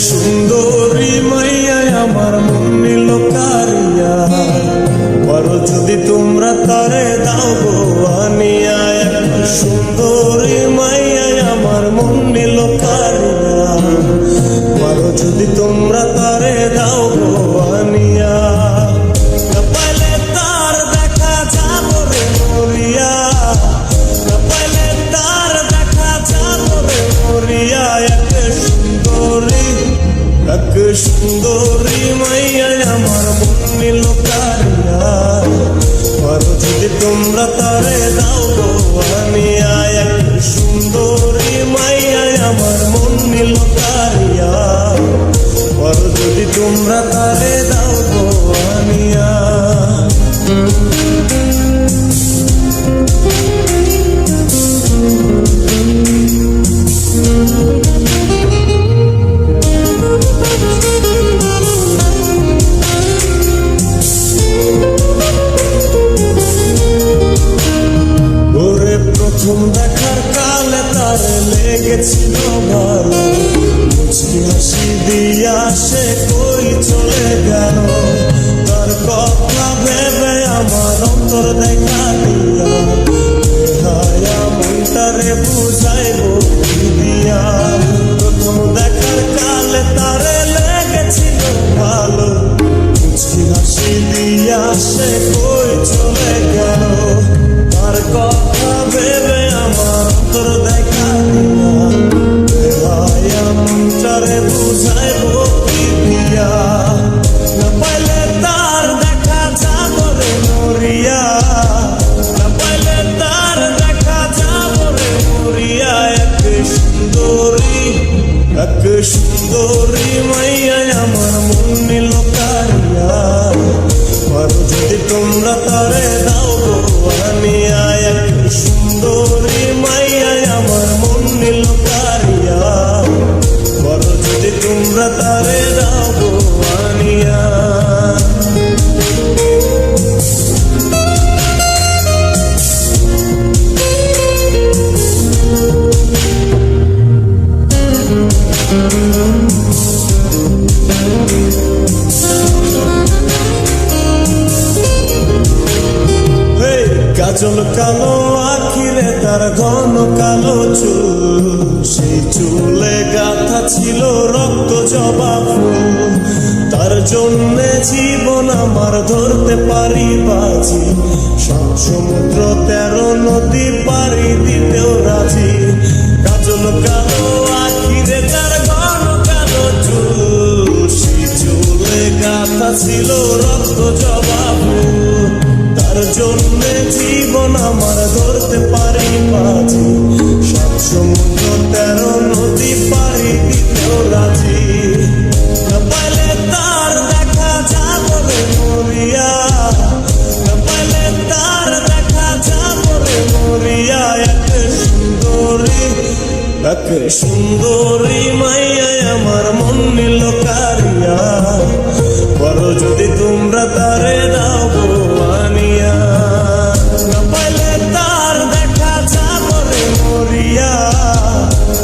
সুন্দরী মাইয়া আমার মন নিল কারিয়া, বলো যদি তোমরা তারে দাও গো আনিয়া। সুন্দরী মাইয়া আমার মন নিল কারিয়া, বলো যদি তোমরা তারে দাও গো আনিয়া। পাইলে তার দেখা যাবো রে মরিয়া, পাইলে তার দেখা যাবো রে মরিয়া। এক সুন্দরী মাইয়া আমার মন নিল কারিয়া, বলো যদি তোমরা তারে দাও গো আনিয়া। এক সুন্দরী মাইয়া আমার মন নিল কারিয়া, বলো যদি তোমরা তারে দাও গো আনিয়া। প্রথম দেখার কালে তারে লেগেছিল ভালো, মুচকি হাসি দিয়া সে কই চলে গেল। তার কথা ভেবে আমার অন্তর দেখা দিয়া, হায়া মনটারে বুঝাইব কি দিয়া। প্রথম দেখার কালে তারে লেগেছিল ভালো, মুচকি হাসি দিয়া সে কই চলে গেল। তার কথা ভেবে আমার অন্তর দেখা দিয়া, হায়া মনটারে বুঝাইব কি দিয়া। না পাইলে তার দেখা যাবো রে মরিয়া, না পাইলে তার দেখা যাবো রে মরিয়া। এক সুন্দরী মাইয়া আমার মন নিল কারিয়া, বলো যদি তোমরা তারে দাও গো আনিয়া। এক সুন্দরী মাইয়া আমার মন নিল কারিয়া, বলো যদি তোমরা তারে দাও গো আনিয়া। কাজল কালো আখিরে তার ঘন কালো চুল, সেই চুলে গাঁথা ছিল রক্ত জবা ফুল। তার জন্যে জীবন আমার ধরতে পারি বাজি, সব সমুদ্র 13 নদী পাড়ি দিতেও রাজি। কাজল কালো আখিরে তার ঘন কালো চুল, সেই চুলে গাঁথা ছিল রক্ত জবা ফুল। তার জন্যে জীবন আমার ধরতে পারি বাজি, সব সমুদ্র 13 নদী পাড়ি দিতেও রাজি। না পাইলে তার দেখা যাবো রে মরিয়া, না পাইলে তার দেখা যাবো রে মরিয়া। এক সুন্দরী মাইয়া আমার মন নিল কারিয়া, বলো যদি তোমরা তারে দাও গো আনিয়া। না পাইলে তার দেখা যাবো রে মরিয়া,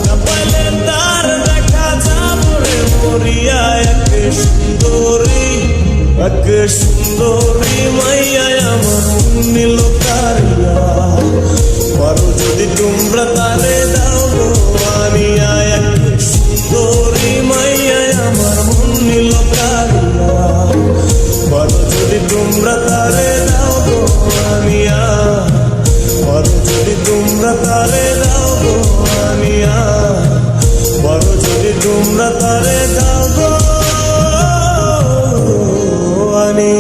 না পাইলে তার দেখা যাবো রে মরিয়া। এক সুন্দরী মাইয়া আমার মন নিল কারিয়া, বলো যদি তোমরা তারে দাও গো আনিয়া। এক সুন্দরী মাইয়া আমার মন নিল কারিয়া, বলো যদি তোমরা তারে দাও গো আনিয়া। বলো যদি তোমরা তারে দাও গো আনিয়া, বলো যদি তোমরা তারে দাও গো আনিয়া।